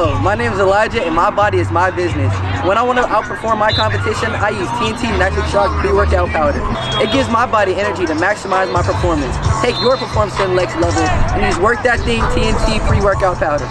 Hello, my name is Elijah and my body is my business. When I want to outperform my competition, I use TNT Nitric Shock pre-workout powder. It gives my body energy to maximize my performance. Take your performance to the next level and use Work That Thing TNT pre-workout powder.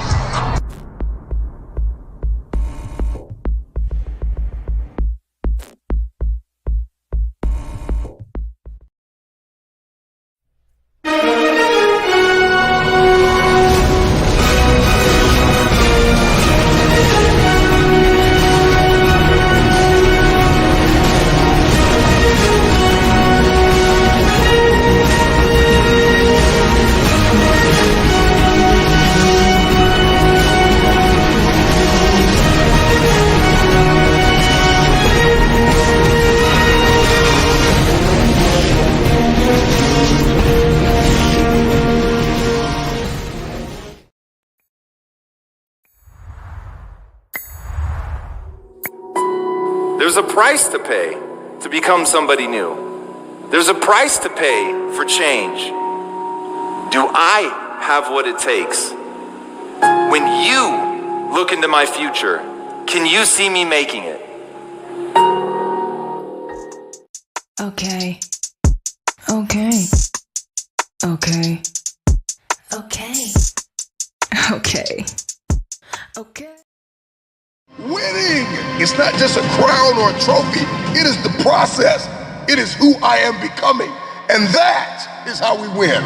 There's a price to pay to become somebody new. There's a price to pay for change. Do I have what it takes? When you look into my future, can you see me making it? Okay. Okay. Okay. Okay. Okay. Okay. Winning! It's not just a crown or a trophy. It is the process. It is who I am becoming. And that is how we win.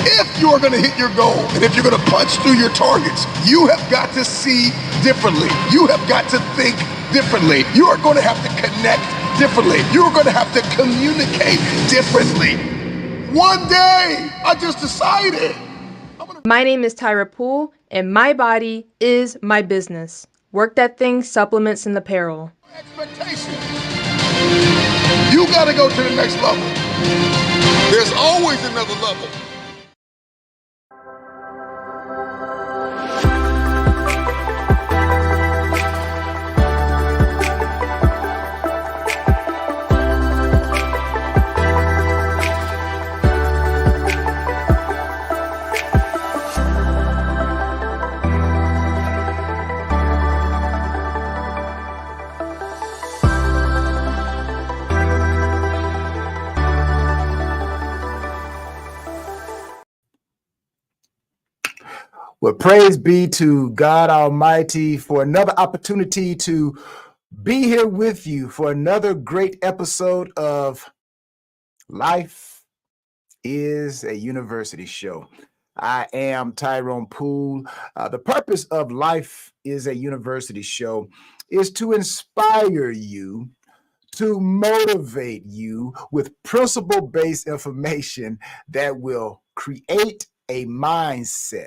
If you're gonna hit your goal, and if you're gonna punch through your targets, you have got to see differently. You have got to think differently. You are gonna have to connect differently. You're gonna have to communicate differently. One day, I just decided. My name is Tyra Poole, and my body is my business. Work That Thing supplements and apparel. Expectation. You gotta go to the next level. There's always another level. Well, praise be to God Almighty for another opportunity to be here with you for another great episode of Life is a University Show. I am Tyrone Poole. The purpose of Life is a University Show is to inspire you, to motivate you with principle-based information that will create a mindset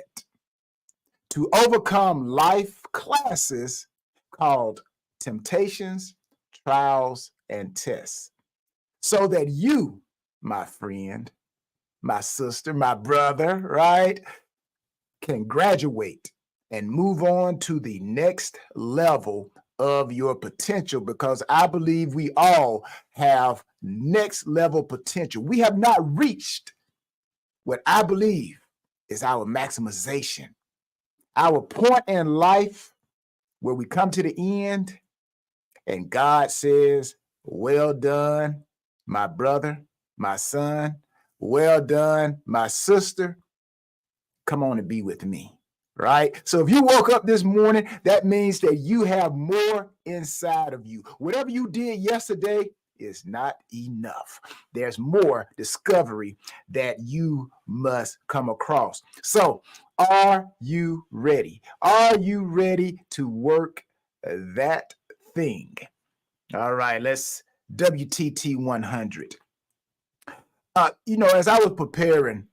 to overcome life classes called temptations, trials, and tests, so that you, my friend, my sister, my brother, right, can graduate and move on to the next level of your potential, because I believe we all have next level potential. We have not reached what I believe is our maximization. Our point in life where we come to the end and God says, well done, my brother, my son. Well done, my sister. Come on and be with me, right? So if you woke up this morning, that means that you have more inside of you. Whatever you did yesterday is not enough. There's more discovery that you must come across. So are you ready? Are you ready to work that thing? All right, let's WTT 100. As I was preparing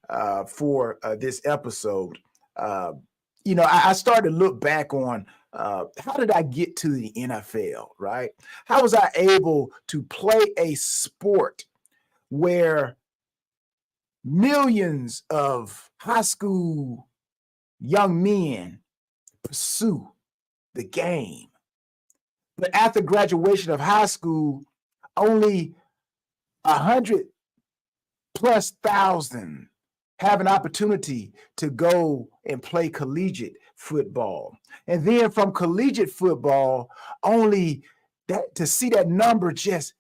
for this episode, I started to look back on how did I get to the NFL, right? How was I able to play a sport where millions of high school young men pursue the game, but after graduation of high school, only 100 plus thousand have an opportunity to go and play collegiate football. And then from collegiate football, only that to see that number just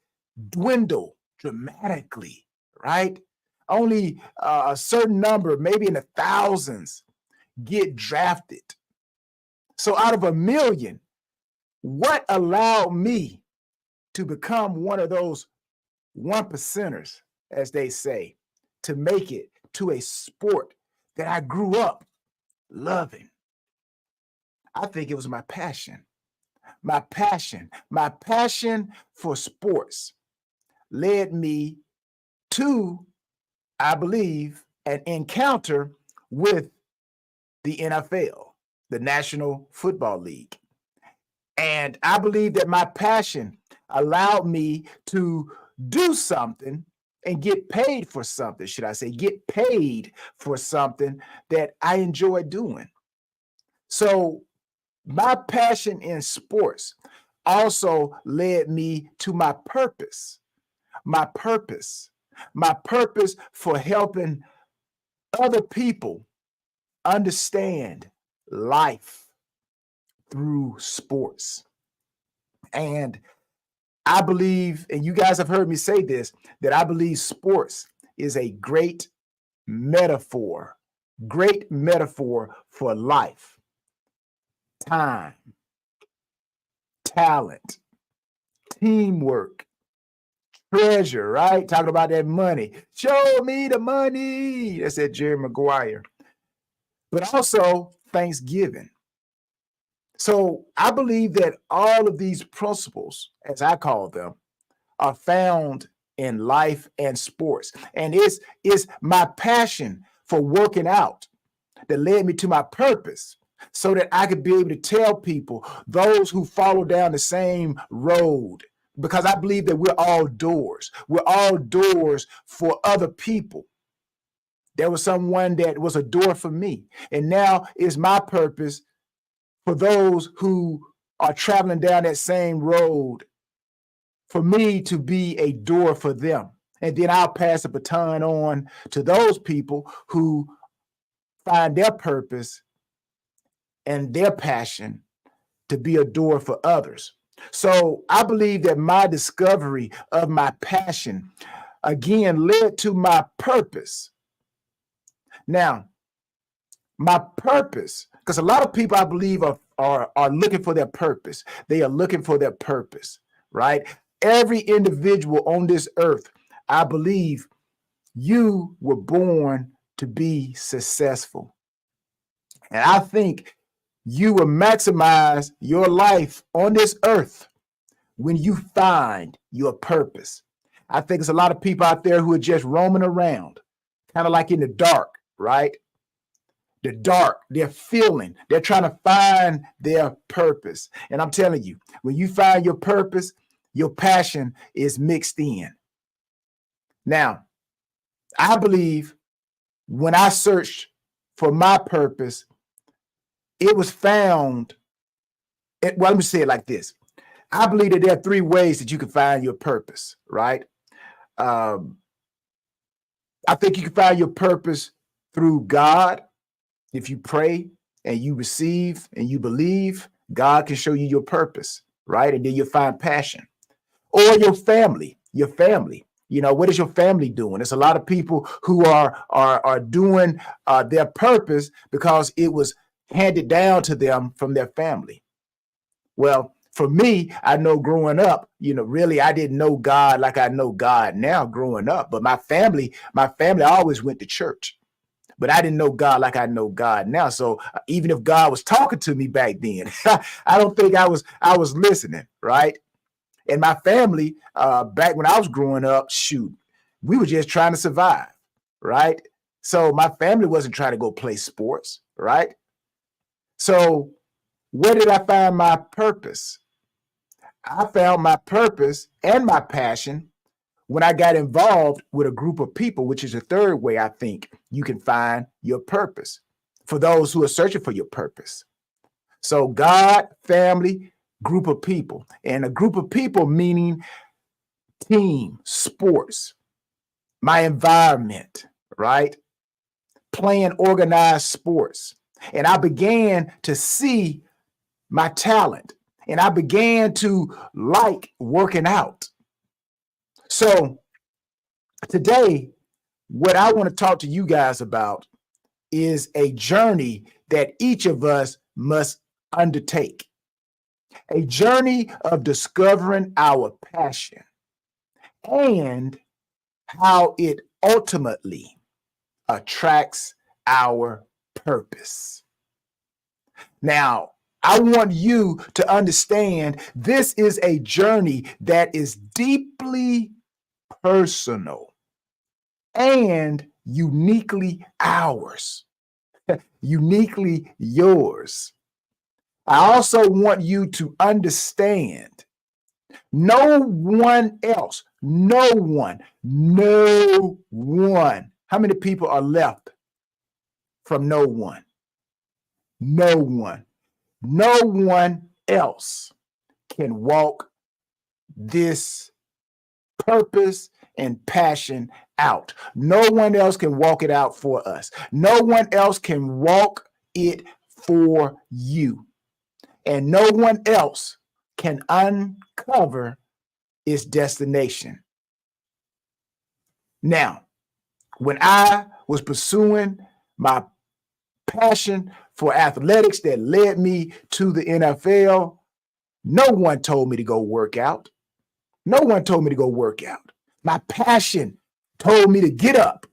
dwindle dramatically, right? Only a certain number, maybe in the thousands, get drafted. So out of 1 million, what allowed me to become one of those 1%ers, as they say, to make it to a sport that I grew up loving? I think it was my passion. My passion for sports led me to, I believe, an encounter with the NFL, the National Football League. And I believe that my passion allowed me to do something and get paid for something, should I say, get paid for something that I enjoy doing. So my passion in sports also led me to my purpose for helping other people understand life through sports. And I believe, and you guys have heard me say this, that I believe sports is a great metaphor for life, time, talent, teamwork, treasure, right? Talking about that money. Show me the money. That's that Jerry Maguire. But also Thanksgiving. So I believe that all of these principles, as I call them, are found in life and sports. And it's my passion for working out that led me to my purpose, so that I could be able to tell people, those who follow down the same road, because I believe that we're all doors. We're all doors for other people. There was someone that was a door for me. And now it's my purpose for those who are traveling down that same road, for me to be a door for them. And then I'll pass the baton on to those people who find their purpose and their passion to be a door for others. So I believe that my discovery of my passion, again, led to my purpose. Now, my purpose, because a lot of people, I believe, are looking for their purpose. They are looking for their purpose, right? Every individual on this earth, I believe, you were born to be successful. And I think you will maximize your life on this earth when you find your purpose. I think there's a lot of people out there who are just roaming around, kind of like in the dark, right? The dark, they're trying to find their purpose. And I'm telling you, when you find your purpose, your passion is mixed in. Now, I believe when I searched for my purpose, it was found. Well, let me say it like this. I believe that there are 3 ways that you can find your purpose, right? I think you can find your purpose through God. If you pray and you receive and you believe, God can show you your purpose, right? And then you'll find passion. Or your family. You know, what is your family doing? There's a lot of people who are doing their purpose because it was handed down to them from their family. Well, for me, I know growing up, really, I didn't know God like I know God now growing up. But my family always went to church. But I didn't know God like I know God now. So even if God was talking to me back then, I don't think I was listening, right? And my family, back when I was growing up, we were just trying to survive, right? So my family wasn't trying to go play sports, right? So where did I find my purpose? I found my purpose and my passion when I got involved with a group of people, which is the 3rd way I think you can find your purpose for those who are searching for your purpose. So God, family, group of people. And a group of people meaning team, sports, my environment, right? Playing organized sports. And I began to see my talent, and I began to like working out. So today, what I want to talk to you guys about is a journey that each of us must undertake, a journey of discovering our passion and how it ultimately attracts our purpose. Now, I want you to understand this is a journey that is deeply personal and uniquely ours, uniquely yours. I also want you to understand no one else, no one. How many people are left from no one? No one. No one else can walk this purpose and passion out. No one else can walk it out for us. No one else can walk it for you. And no one else can uncover its destination. Now, when I was pursuing my passion for athletics that led me to the NFL, no one told me to go work out. No one told me to go work out. My passion told me to get up,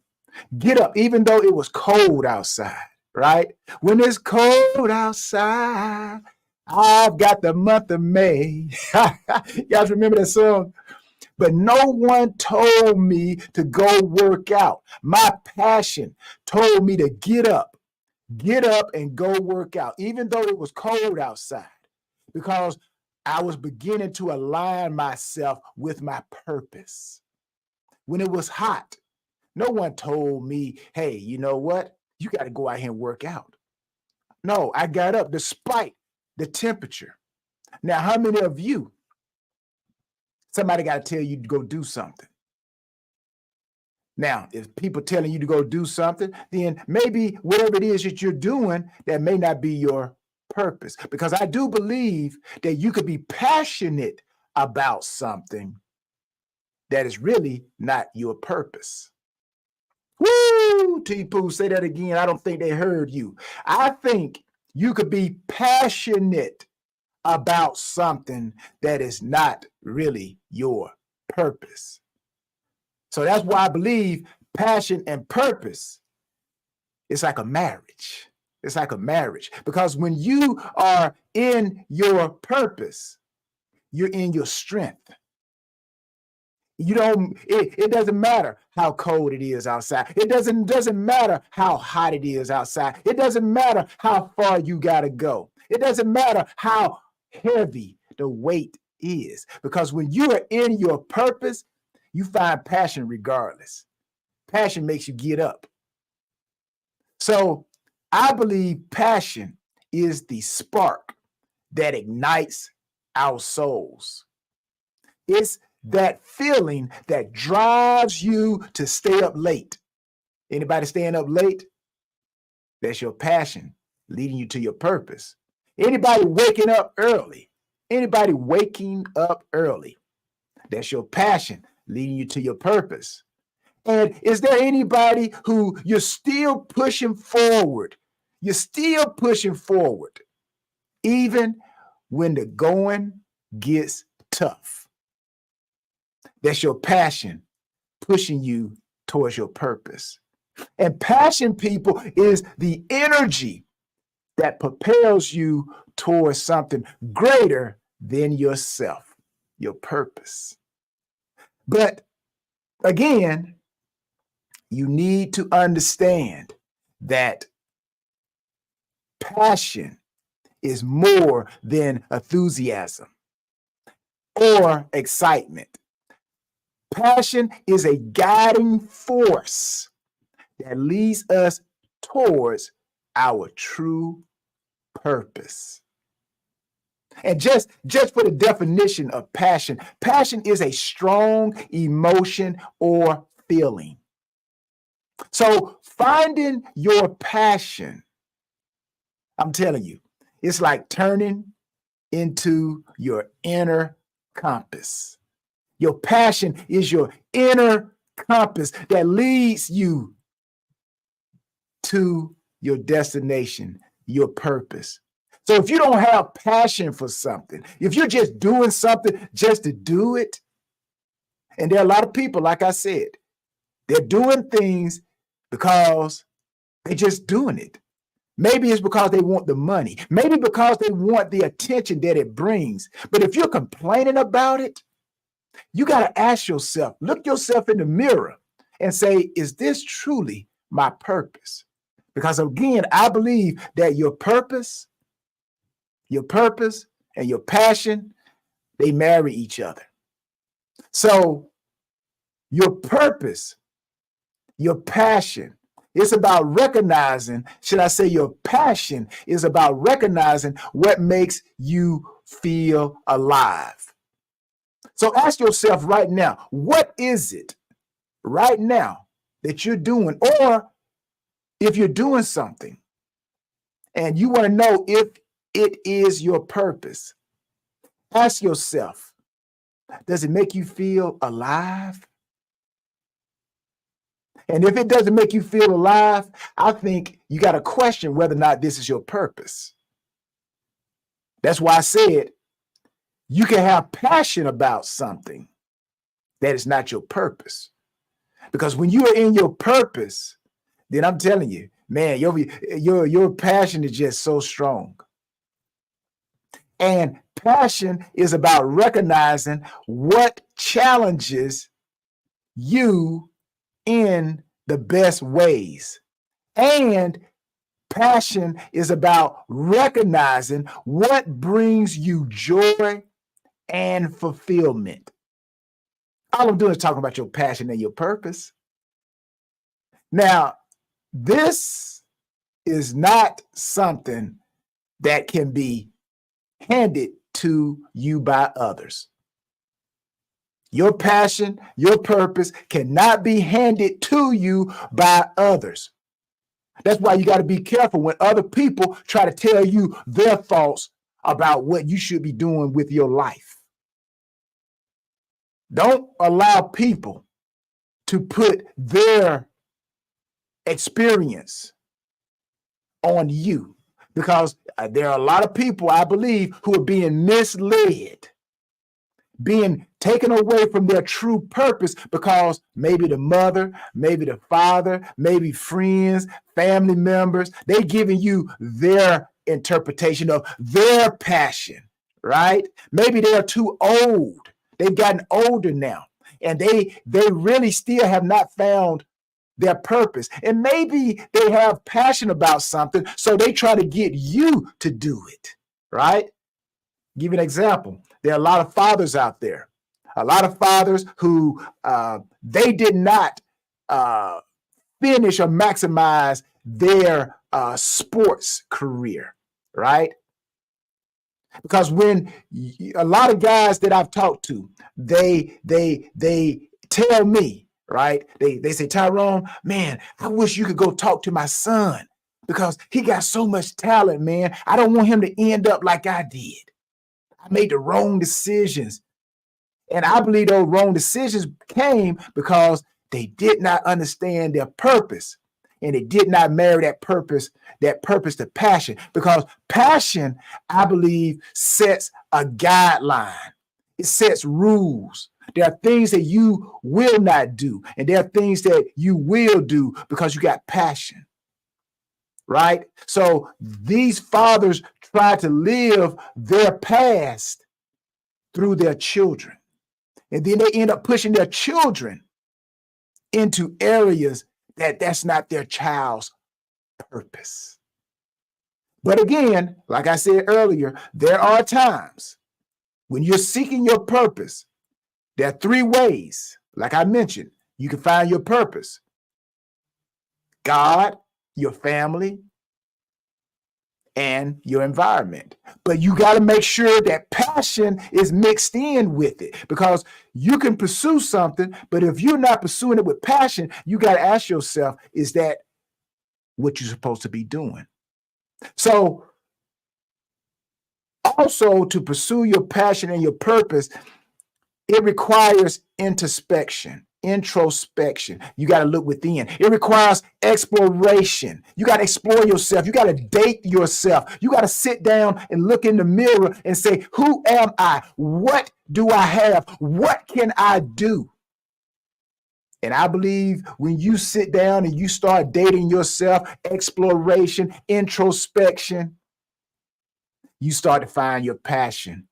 even though it was cold outside, right? When it's cold outside, I've got the month of May. You guys remember that song? But no one told me to go work out. My passion told me to get up and go work out, even though it was cold outside, because I was beginning to align myself with my purpose. When it was hot, no one told me, hey, you know what? You got to go out here and work out. No, I got up despite the temperature. Now, how many of you, somebody got to tell you to go do something? Now, if people telling you to go do something, then maybe whatever it is that you're doing, that may not be your purpose. Because I do believe that you could be passionate about something that is really not your purpose. Woo! T-Poo, say that again. I don't think they heard you. I think you could be passionate about something that is not really your purpose. So that's why I believe passion and purpose is like a marriage. It's like a marriage, because when you are in your purpose, you're in your strength. It doesn't matter how cold it is outside. It doesn't matter how hot it is outside. It doesn't matter how far you got to go. It doesn't matter how heavy the weight is, because when you are in your purpose, you find passion regardless. Passion makes you get up. So I believe passion is the spark that ignites our souls. It's that feeling that drives you to stay up late. Anybody staying up late? That's your passion leading you to your purpose. Anybody waking up early? Anybody waking up early? That's your passion leading you to your purpose. And is there anybody who you're still pushing forward? You're still pushing forward, even when the going gets tough. That's your passion pushing you towards your purpose. And passion, people, is the energy that propels you towards something greater than yourself, your purpose. But again, you need to understand that passion is more than enthusiasm or excitement. Passion is a guiding force that leads us towards our true purpose. And just for the definition of passion, passion is a strong emotion or feeling. So finding your passion I'm telling you, it's like turning into your inner compass. Your passion is your inner compass that leads you to your destination, your purpose. So if you don't have passion for something, if you're just doing something just to do it, and there are a lot of people, like I said, they're doing things because they're just doing it. Maybe it's because they want the money. Maybe because they want the attention that it brings. But if you're complaining about it, you got to ask yourself, look yourself in the mirror and say, is this truly my purpose? Because again, I believe that your purpose and your passion, they marry each other. So your purpose, your passion, it's about recognizing, should I say your passion is about recognizing what makes you feel alive. So ask yourself right now, what is it right now that you're doing? Or if you're doing something and you want to know if it is your purpose, ask yourself, does it make you feel alive? And if it doesn't make you feel alive, I think you got to question whether or not this is your purpose. That's why I said you can have passion about something that is not your purpose. Because when you are in your purpose, then I'm telling you, man, your passion is just so strong. And passion is about recognizing what challenges you in the best ways. And passion is about recognizing what brings you joy and fulfillment. All I'm doing is talking about your passion and your purpose. Now, this is not something that can be handed to you by others. Your passion, your purpose cannot be handed to you by others. That's why you got to be careful when other people try to tell you their thoughts about what you should be doing with your life. Don't allow people to put their experience on you, because there are a lot of people, I believe, who are being misled, being taken away from their true purpose because maybe the mother, maybe the father, maybe friends, family members, they're giving you their interpretation of their passion, right? Maybe they're too old. They've gotten older now, and they really still have not found their purpose. And maybe they have passion about something, so they try to get you to do it, right? Give you an example. There are a lot of fathers out there, a lot of fathers who they did not finish or maximize their sports career, right? Because when a lot of guys that I've talked to, they tell me, right? They say, Tyrone, man, I wish you could go talk to my son because he got so much talent, man. I don't want him to end up like I did. I made the wrong decisions. And I believe those wrong decisions came because they did not understand their purpose. And they did not marry that purpose to passion. Because passion, I believe, sets a guideline. It sets rules. There are things that you will not do. And there are things that you will do because you got passion. Right? So these fathers try to live their past through their children. And then they end up pushing their children into areas that's not their child's purpose. But again, like I said earlier, there are times when you're seeking your purpose. There are three ways, like I mentioned, you can find your purpose: God, your family, and your environment. But you got to make sure that passion is mixed in with it, because you can pursue something, but if you're not pursuing it with passion, you got to ask yourself, is that what you're supposed to be doing? So also to pursue your passion and your purpose, it requires introspection. You got to look within. It requires exploration. You got to explore yourself. You got to date yourself. You got to sit down and look in the mirror and say, who am I? What do I have? What can I do? And I believe when you sit down and you start dating yourself, exploration, introspection, you start to find your passion.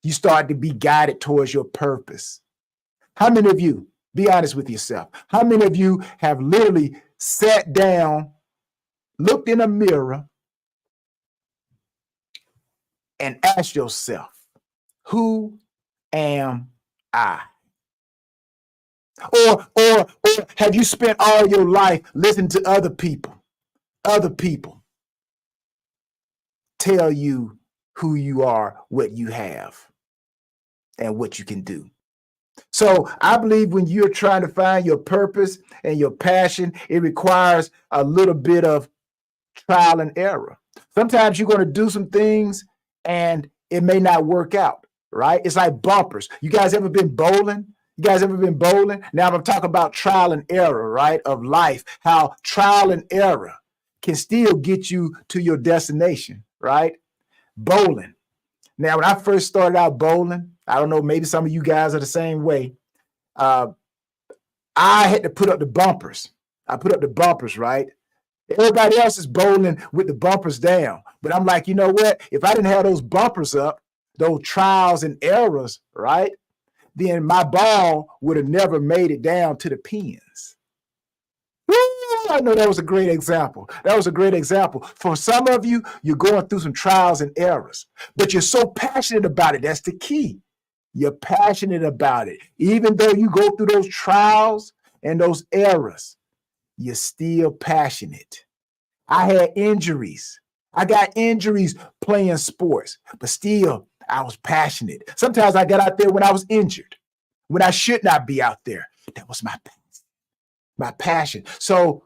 You start to be guided towards your purpose. How many of you, be honest with yourself, how many of you have literally sat down, looked in a mirror, and asked yourself, who am I? Or have you spent all your life listening to other people tell you who you are, what you have, and what you can do? So I believe when you're trying to find your purpose and your passion, it requires a little bit of trial and error. Sometimes you're going to do some things and it may not work out, right? It's like bumpers. You guys ever been bowling? Now I'm talking about trial and error, right? Of life, how trial and error can still get you to your destination, right? Bowling. Now, when I first started out bowling, I don't know, maybe some of you guys are the same way. I had to put up the bumpers. I put up the bumpers, right? Everybody else is bowling with the bumpers down. But I'm like, you know what? If I didn't have those bumpers up, those trials and errors, right? Then my ball would have never made it down to the pins. I know that was a great example. For some of you, you're going through some trials and errors, but you're so passionate about it. That's the key. You're passionate about it. Even though you go through those trials and those errors, you're still passionate. I had injuries. I got injuries playing sports, but still I was passionate. Sometimes I got out there when I was injured, when I should not be out there. That was my passion. So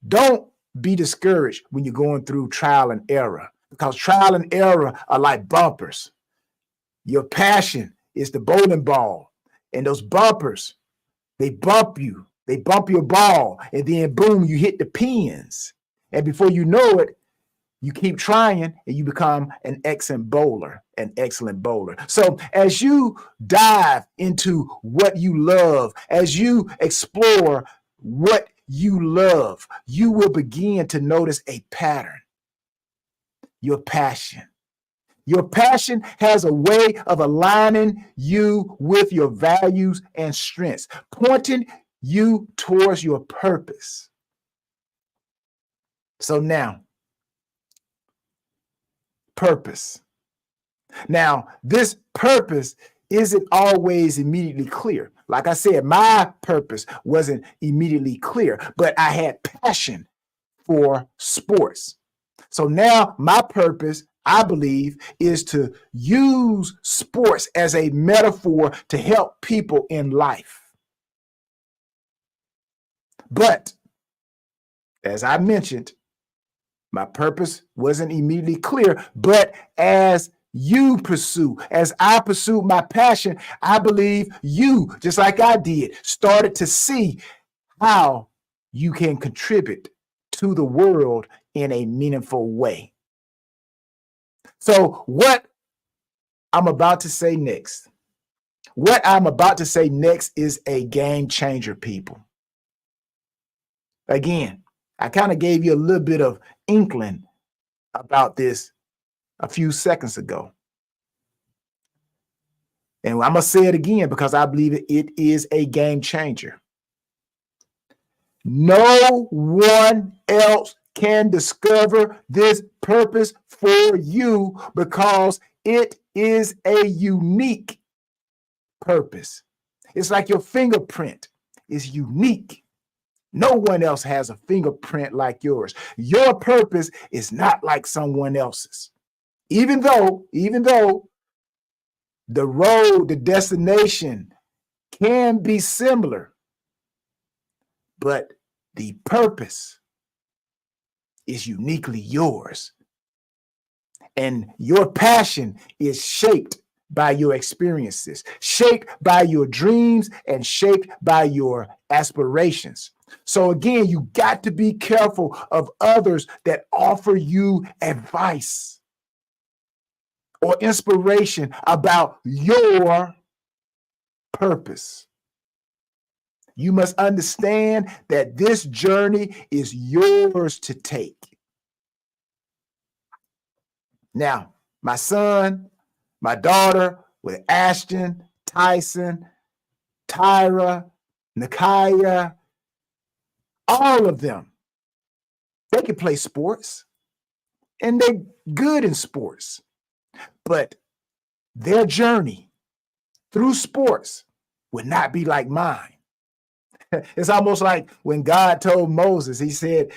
don't be discouraged when you're going through trial and error, because trial and error are like bumpers. Your passion is the bowling ball, and those bumpers, they bump you. They bump your ball, and then boom, you hit the pins. And before you know it, you keep trying and you become an excellent bowler. So as you dive into what you love, as you explore what you love, you will begin to notice a pattern. Your passion. Your passion has a way of aligning you with your values and strengths, pointing you towards your purpose. So now, purpose. Now, this purpose isn't always immediately clear. Like I said, my purpose wasn't immediately clear, but I had passion for sports. So now my purpose, I believe, is to use sports as a metaphor to help people in life. But as I mentioned, my purpose wasn't immediately clear, but as I pursued my passion, I believe you, just like I did, started to see how you can contribute to the world in a meaningful way. So what I'm about to say next is a game changer, people. Again, I kind of gave you a little bit of inkling about this a few seconds ago. And I'm going to say it again because I believe it is a game changer. No one else can discover this purpose for you because it is a unique purpose. It's like your fingerprint is unique. No one else has a fingerprint like yours. Your purpose is not like someone else's. Even though the road, the destination can be similar, but the purpose is uniquely yours And your passion is shaped by your experiences, shaped by your dreams, and shaped by your aspirations. So again, you got to be careful of others that offer you advice or inspiration about your purpose. You must understand that this journey is yours to take. Now, my son, my daughter, with Ashton, Tyson, Tyra, Nakaya, all of them, they can play sports and they're good in sports. But their journey through sports would not be like mine. It's almost like when God told Moses, he said,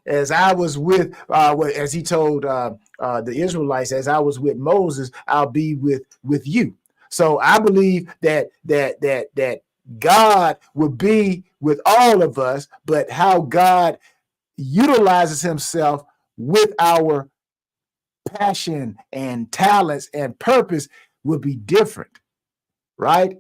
as I was with, as he told the Israelites, as I was with Moses, I'll be with you. So I believe that God will be with all of us, but how God utilizes himself with our passion and talents and purpose will be different, right?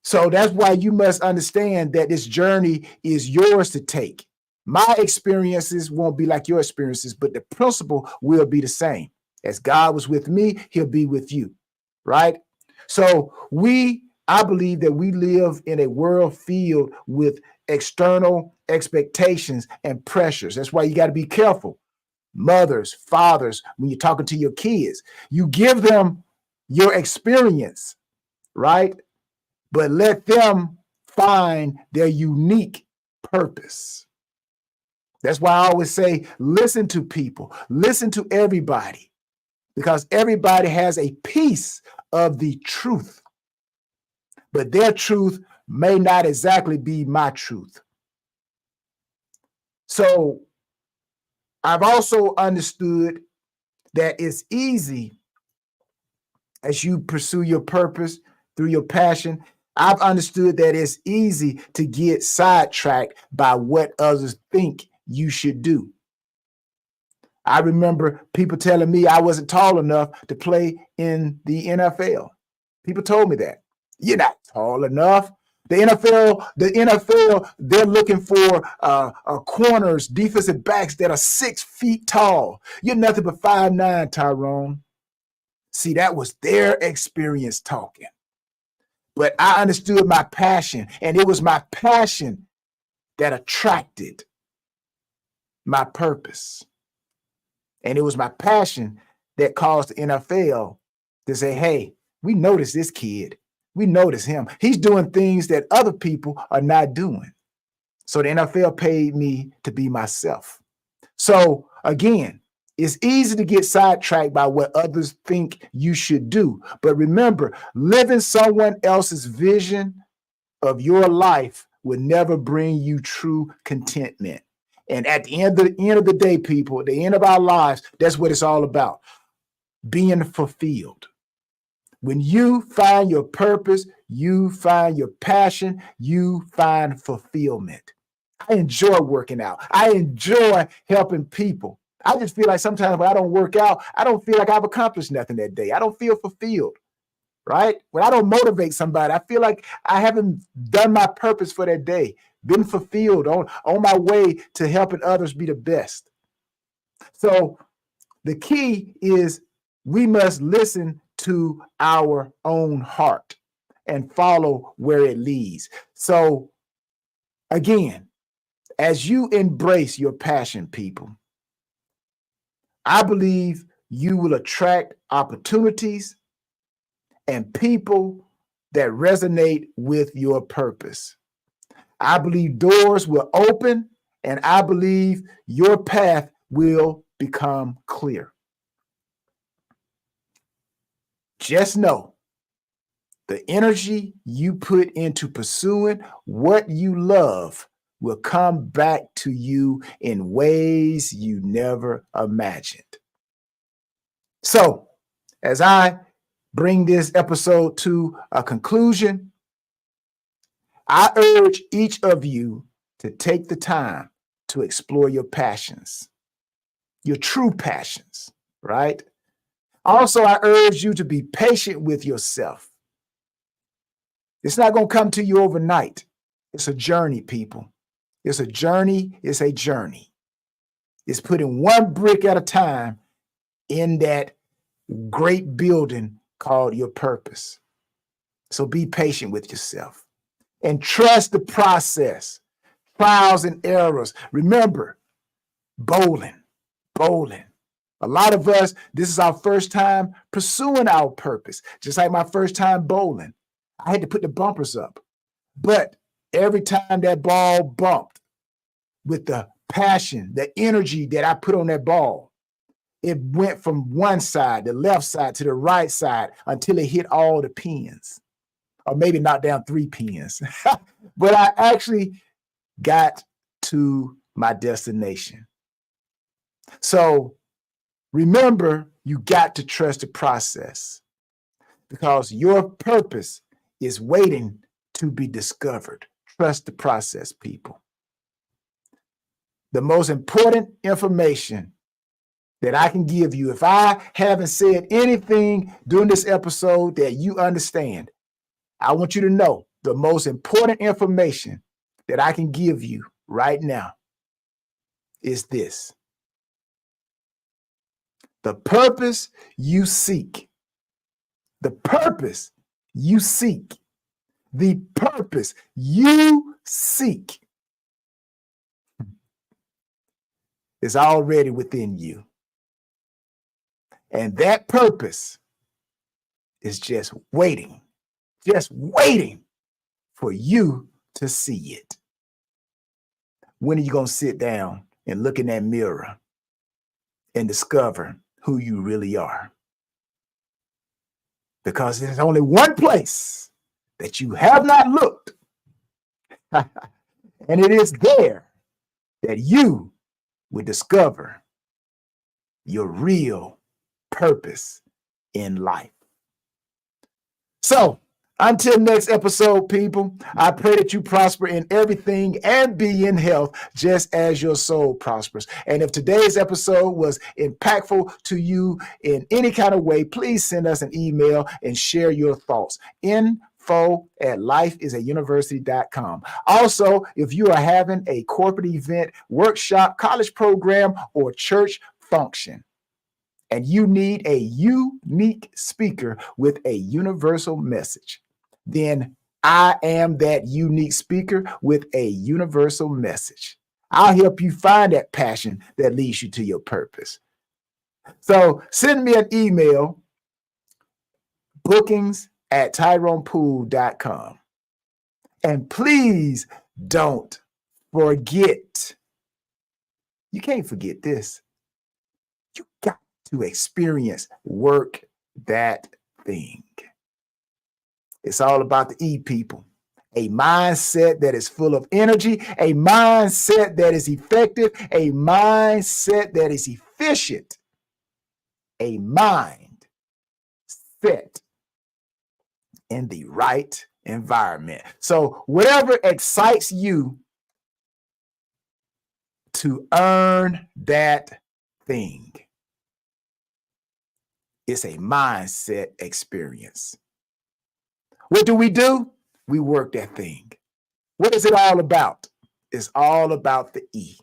So that's why you must understand that this journey is yours to take. My experiences won't be like your experiences, but the principle will be the same. As God was with me, he'll be with you, right? So I believe that we live in a world filled with external expectations and pressures. That's why you got to be careful. Mothers, fathers, when you're talking to your kids, you give them your experience, right? But let them find their unique purpose. That's why I always say, listen to people, listen to everybody, because everybody has a piece of the truth, but their truth may not exactly be my truth. So I've also understood that it's easy as you pursue your purpose through your passion. I've understood that it's easy to get sidetracked by what others think you should do. I remember people telling me I wasn't tall enough to play in the NFL. People told me that. You're not tall enough. The NFL, they're looking for corners, defensive backs that are 6 feet tall. You're nothing but 5'9", Tyrone. See, that was their experience talking. But I understood my passion, and it was my passion that attracted my purpose. And it was my passion that caused the NFL to say, hey, we notice this kid. We notice him. He's doing things that other people are not doing. So the NFL paid me to be myself. So again, it's easy to get sidetracked by what others think you should do. But remember, living someone else's vision of your life will never bring you true contentment. And at the end of the day, people, at the end of our lives, that's what it's all about, being fulfilled. When you find your purpose, you find your passion, you find fulfillment. I enjoy working out. I enjoy helping people. I just feel like sometimes when I don't work out, I don't feel like I've accomplished nothing that day. I don't feel fulfilled, right? When I don't motivate somebody, I feel like I haven't done my purpose for that day, been fulfilled on my way to helping others be the best. So the key is we must listen to our own heart and follow where it leads. So again, as you embrace your passion, people, I believe you will attract opportunities and people that resonate with your purpose. I believe doors will open, and I believe your path will become clear. Just know the energy you put into pursuing what you love will come back to you in ways you never imagined. So, as I bring this episode to a conclusion, I urge each of you to take the time to explore your passions, your true passions. right? Also, I urge you to be patient with yourself. It's not going to come to you overnight. It's a journey, people. It's a journey. It's a journey. It's putting one brick at a time in that great building called your purpose. So be patient with yourself and trust the process, trials and errors. Remember, bowling. A lot of us, this is our first time pursuing our purpose. Just like my first time bowling. I had to put the bumpers up. But every time that ball bumped, with the passion, the energy that I put on that ball, it went from one side, the left side, to the right side until it hit all the pins, or maybe knocked down 3 pins. But I actually got to my destination. So remember, you got to trust the process, because your purpose is waiting to be discovered. Trust the process, people. The most important information that I can give you, if I haven't said anything during this episode that you understand, I want you to know the most important information that I can give you right now is this. The purpose you seek, the purpose you seek, the purpose you seek is already within you. And that purpose is just waiting for you to see it. When are you going to sit down and look in that mirror and discover who you really are? Because there's only one place that you have not looked. And it is there that you will discover your real purpose in life. So, until next episode, people, I pray that you prosper in everything and be in health just as your soul prospers. And if today's episode was impactful to you in any kind of way, please send us an email and share your thoughts. info@lifeisauniversity.com. Also, if you are having a corporate event, workshop, college program, or church function, and you need a unique speaker with a universal message, then I am that unique speaker with a universal message. I'll help you find that passion that leads you to your purpose. So send me an email, bookings@tyronepoole.com. And please don't forget, you can't forget this. You got to experience work that thing. It's all about the E, people. A mindset that is full of energy, a mindset that is effective, a mindset that is efficient, a mind set in the right environment. So whatever excites you to earn that thing, it's a mindset experience. What do? We work that thing. What is it all about? It's all about the E.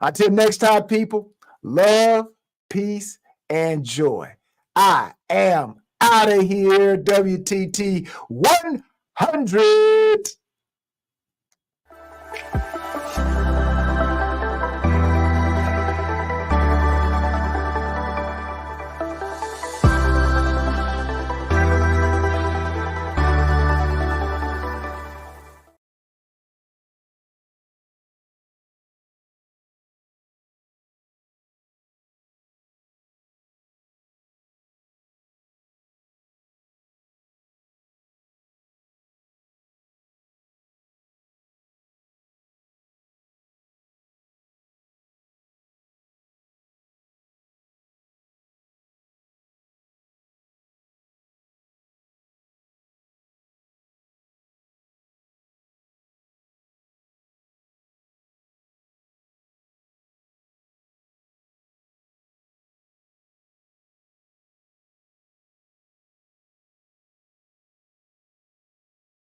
Until next time, people, love, peace, and joy. I am out of here, WTT 100.